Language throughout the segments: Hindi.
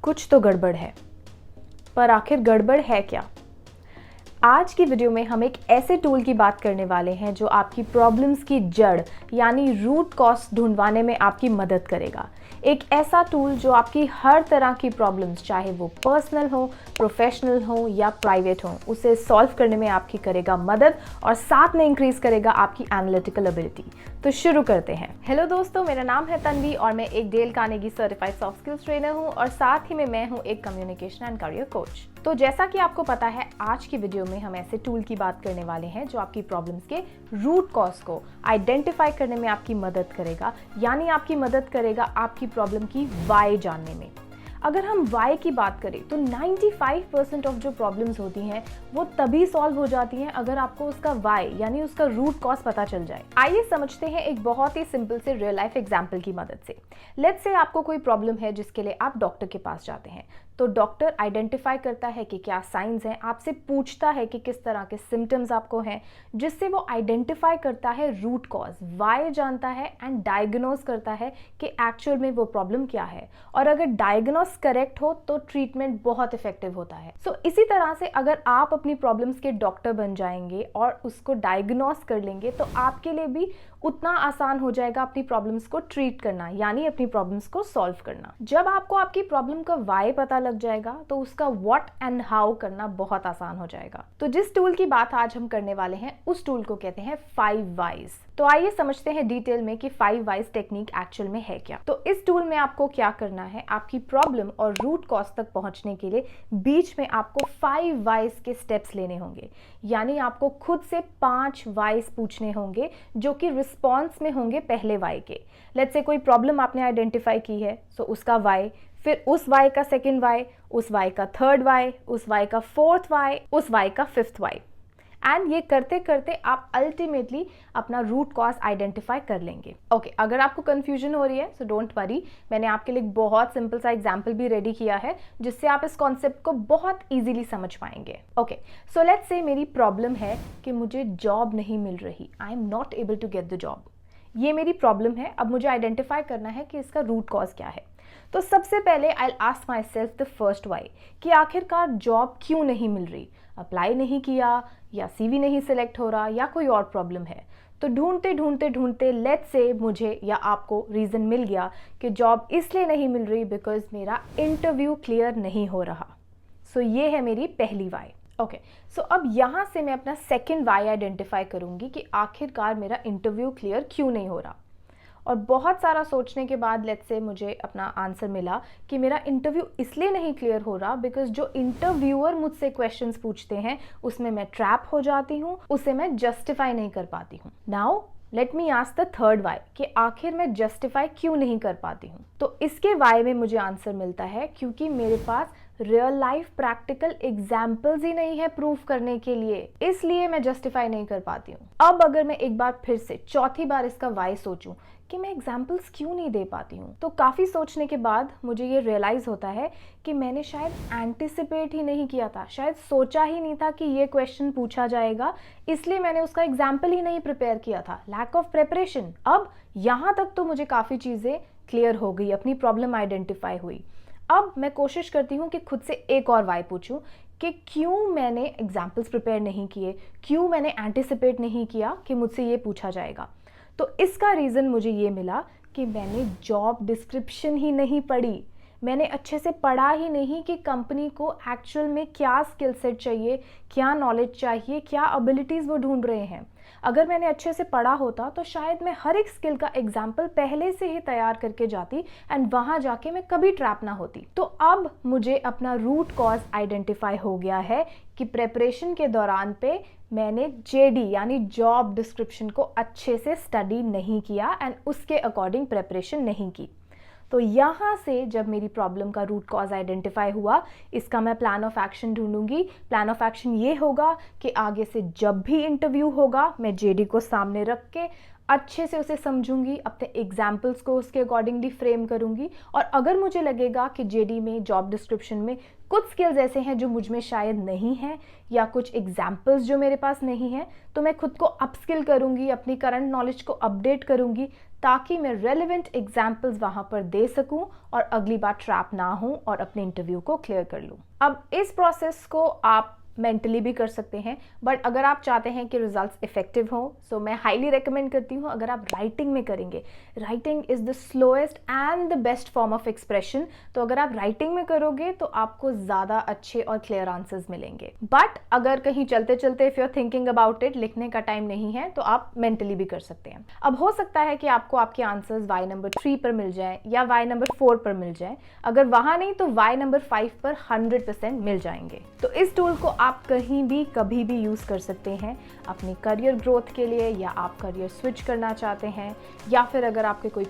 कुछ तो गड़बड़ है, पर आखिर गड़बड़ है क्या? आज की वीडियो में हम एक ऐसे टूल की बात करने वाले हैं जो आपकी प्रॉब्लम्स की जड़ यानी रूट कॉज ढूंढवाने में आपकी मदद करेगा। एक ऐसा टूल जो आपकी हर तरह की प्रॉब्लम्स, चाहे वो पर्सनल हो, प्रोफेशनल हो या प्राइवेट हो, उसे सॉल्व करने में आपकी करेगा मदद और साथ में इंक्रीज करेगा आपकी एनालिटिकल एबिलिटी। तो शुरू करते हैं। हेलो दोस्तों, मेरा नाम है तन्वी और मैं एक Dale Carnegie certified soft skills trainer हूं और साथ ही में मैं हूं एक कम्युनिकेशन एंड करियर कोच। तो जैसा कि आपको पता है, आज की वीडियो में हम ऐसे टूल की बात करने वाले हैं जो आपकी प्रॉब्लम्स के रूट कॉज को आइडेंटिफाई करने में आपकी मदद करेगा, यानी आपकी मदद करेगा आपकी प्रॉब्लम की वाई जानने में। अगर हम वाई की बात करें तो 95% ऑफ जो प्रॉब्लम्स होती हैं वो तभी सॉल्व हो जाती हैं अगर आपको उसका वाई यानी उसका रूट कॉज पता चल जाए। आइए समझते हैं एक बहुत ही सिंपल से रियल लाइफ एग्जांपल की मदद से। लेट्स से आपको कोई प्रॉब्लम है जिसके लिए आप डॉक्टर के पास जाते हैं। तो डॉक्टर आइडेंटिफाई करता है कि क्या साइंस हैं, आपसे पूछता है कि किस तरह के सिम्टम्स आपको हैं, जिससे वो आइडेंटिफाई करता है रूट कॉज, वाई जानता है एंड डायग्नोज करता है कि एक्चुअल में वो प्रॉब्लम क्या है। और अगर डायग्नोज करेक्ट हो तो ट्रीटमेंट बहुत इफेक्टिव होता है। सो इसी तरह से अगर आप अपनी प्रॉब्लम्स के डॉक्टर बन जाएंगे और उसको डायग्नोज कर लेंगे तो आपके लिए भी उतना आसान हो जाएगा अपनी प्रॉब्लम्स को ट्रीट करना, यानी अपनी प्रॉब्लम्स को सॉल्व करना। जब आपको आपकी प्रॉब्लम का वाई पता लग जाएगा तो उसका व्हाट एंड हाउ करना बहुत आसान हो जाएगा। तो जिस टूल की बात आज हम करने वाले हैं उस टूल को कहते हैं 5 वाइज। तो आइए समझते हैं डिटेल में कि 5 वाइज टेक्निक एक्चुअल में है क्या। तो इस टूल में आपको क्या करना है, आपकी प्रॉब्लम और रूट कॉज तक पहुंचने के लिए बीच में आपको 5 वाइज के स्टेप्स लेने होंगे, यानी आपको खुद से 5 वाइज पूछने होंगे जो कि रिस्पॉन्स में होंगे पहले वाई के। लेट्स से कोई प्रॉब्लम आपने आइडेंटिफाई की है, सो उसका वाई, फिर उस वाई का सेकेंड वाई, उस वाई का थर्ड वाई, उस वाई का फोर्थ वाई, उस वाई का फिफ्थ वाई। एंड ये करते करते आप अल्टीमेटली अपना रूट कॉज आइडेंटिफाई कर लेंगे। ओके, अगर आपको कंफ्यूजन हो रही है सो डोंट वरी, मैंने आपके लिए बहुत सिंपल सा एग्जांपल भी रेडी किया है जिससे आप इस कॉन्सेप्ट को बहुत इजीली समझ पाएंगे। ओके, सो लेट्स से मेरी प्रॉब्लम है कि मुझे जॉब नहीं मिल रही, I am not able to get the job. ये मेरी प्रॉब्लम है। अब मुझे आइडेंटिफाई करना है कि इसका रूट कॉज क्या है। तो सबसे पहले I will ask myself the first why कि आखिरकार जॉब क्यों नहीं मिल रही। अप्लाई नहीं किया या सीवी नहीं सिलेक्ट हो रहा या कोई और प्रॉब्लम है। तो ढूंढते ढूंढते ढूंढते लेट्स से मुझे या आपको रीज़न मिल गया कि जॉब इसलिए नहीं मिल रही बिकॉज मेरा इंटरव्यू क्लियर नहीं हो रहा। सो ये है मेरी पहली वाई। ओके, सो अब यहाँ से मैं अपना सेकेंड वाई आइडेंटिफाई करूँगी कि आखिरकार मेरा इंटरव्यू क्लियर क्यों नहीं हो रहा। और बहुत सारा सोचने के बाद लेट्स से मुझे अपना आंसर मिला कि मेरा इंटरव्यू इसलिए नहीं क्लियर हो रहा बिकॉज जो इंटरव्यूअर मुझसे क्वेश्चंस पूछते हैं उसमें मैं ट्रैप हो जाती हूँ, उसे मैं जस्टिफाई नहीं कर पाती हूँ। Now let me ask the third why कि आखिर मैं जस्टिफाई क्यों नहीं कर पाती हूँ। तो इसके वाई में मुझे आंसर मिलता है क्योंकि मेरे पास रियल लाइफ प्रैक्टिकल एग्जाम्पल्स ही नहीं है प्रूफ करने के लिए, इसलिए मैं जस्टिफाई नहीं कर पाती हूँ। अब अगर मैं एक बार फिर से चौथी बार इसका वाई सोचूं कि मैं एग्जाम्पल्स क्यों नहीं दे पाती हूँ, तो काफ़ी सोचने के बाद मुझे ये रियलाइज़ होता है कि मैंने शायद एंटिसिपेट ही नहीं किया था, शायद सोचा ही नहीं था कि ये क्वेश्चन पूछा जाएगा, इसलिए मैंने उसका एग्जाम्पल ही नहीं प्रिपेयर किया था। Lack of preparation. अब यहाँ तक तो मुझे काफ़ी चीज़ें क्लियर हो गई, अपनी प्रॉब्लम आइडेंटिफाई हुई। अब मैं कोशिश करती हूँ कि खुद से एक और वाई पूछूं कि क्यों मैंने एग्जाम्पल्स प्रिपेयर नहीं किए, क्यों मैंने एंटिसिपेट नहीं किया कि मुझसे ये पूछा जाएगा। तो इसका रीज़न मुझे ये मिला कि मैंने जॉब डिस्क्रिप्शन ही नहीं पढ़ी, मैंने अच्छे से पढ़ा ही नहीं कि कंपनी को एक्चुअल में क्या स्किल सेट चाहिए, क्या नॉलेज चाहिए, क्या एबिलिटीज़ वो ढूंढ रहे हैं। अगर मैंने अच्छे से पढ़ा होता तो शायद मैं हर एक स्किल का एग्जाम्पल पहले से ही तैयार करके जाती एंड वहाँ जाके मैं कभी ट्रैप ना होती। तो अब मुझे अपना रूट कॉज आइडेंटिफाई हो गया है कि प्रेपरेशन के दौरान पे मैंने जेडी यानी जॉब डिस्क्रिप्शन को अच्छे से स्टडी नहीं किया एंड उसके अकॉर्डिंग प्रेपरेशन नहीं की। तो यहाँ से जब मेरी प्रॉब्लम का रूट कॉज आइडेंटिफाई हुआ, इसका मैं प्लान ऑफ एक्शन ढूंढूंगी। प्लान ऑफ एक्शन ये होगा कि आगे से जब भी इंटरव्यू होगा मैं जेडी को सामने रख के अच्छे से उसे समझूंगी, अपने एग्जाम्पल्स को उसके अकॉर्डिंगली फ्रेम करूंगी, और अगर मुझे लगेगा कि जेडी में, जॉब डिस्क्रिप्शन में कुछ स्किल्स ऐसे हैं जो मुझ में शायद नहीं है, या कुछ एग्जाम्पल्स जो मेरे पास नहीं है, तो मैं खुद को अपस्किल करूंगी, अपनी करंट नॉलेज को अपडेट करूंगी, ताकि मैं रेलेवेंट एग्जाम्पल्स वहाँ पर दे सकूं और अगली बार ट्रैप ना हूं और अपने इंटरव्यू को क्लियर कर लूं। अब इस प्रोसेस को आप मेंटली भी कर सकते हैं, बट अगर आप चाहते हैं कि रिजल्ट्स इफेक्टिव हो, सो मैं हाईली रेकमेंड करती हूँ अगर आप राइटिंग में करेंगे। Writing is the slowest and the best form of expression. तो अगर आप राइटिंग में करोगे तो आपको ज़्यादा अच्छे और क्लियर आंसर्स मिलेंगे। बट अगर कहीं चलते चलते if you are thinking about it, लिखने का टाइम नहीं है, तो आप मेंटली भी कर सकते हैं। अब हो सकता है कि आपको आपके आंसर्स वाई नंबर 3 पर मिल जाए या वाई नंबर 4 पर मिल जाए। अगर वहाँ नहीं तो वाई नंबर 5 पर 100% मिल जाएंगे। तो इस टूल को आप कहीं भी कभी भी यूज़ कर सकते हैं अपनी करियर ग्रोथ के लिए, या आप करियर स्विच करना चाहते हैं, या फिर अगर आपके कोई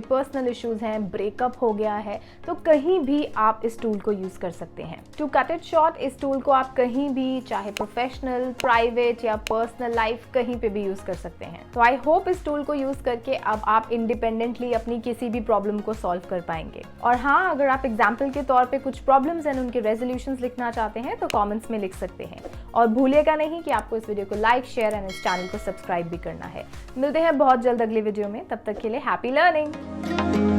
पर्सनल इश्यूज़ हैं, ब्रेकअप हो गया है, तो कहीं भी आप इस टूल को यूज़ कर सकते हैं। टू कट इट शॉर्ट, इस टूल को आप कहीं भी, चाहे प्रोफेशनल, प्राइवेट या पर्सनल लाइफ, कहीं पे भी यूज़ कर सकते हैं। तो आई होप इस टूल को यूज़ करके अब आप इंडिपेंडेंटली अपनी किसी भी प्रॉब्लम को सॉल्व कर पाएंगे। और हाँ, अगर आप एग्जाम्पल के तौर पे कुछ प्रॉब्लम्स एंड उनके रेजोल्यूशंस लिखना चाहते हैं तो कमेंट्स में लिख सकते हैं। और भूलिएगा नहीं कि आपको इस वीडियो को लाइक, शेयर एंड इस चैनल को सब्सक्राइब भी करना है। मिलते हैं बहुत जल्द अगले वीडियो में, तब तक के लिए हैप्पी लर्निंग।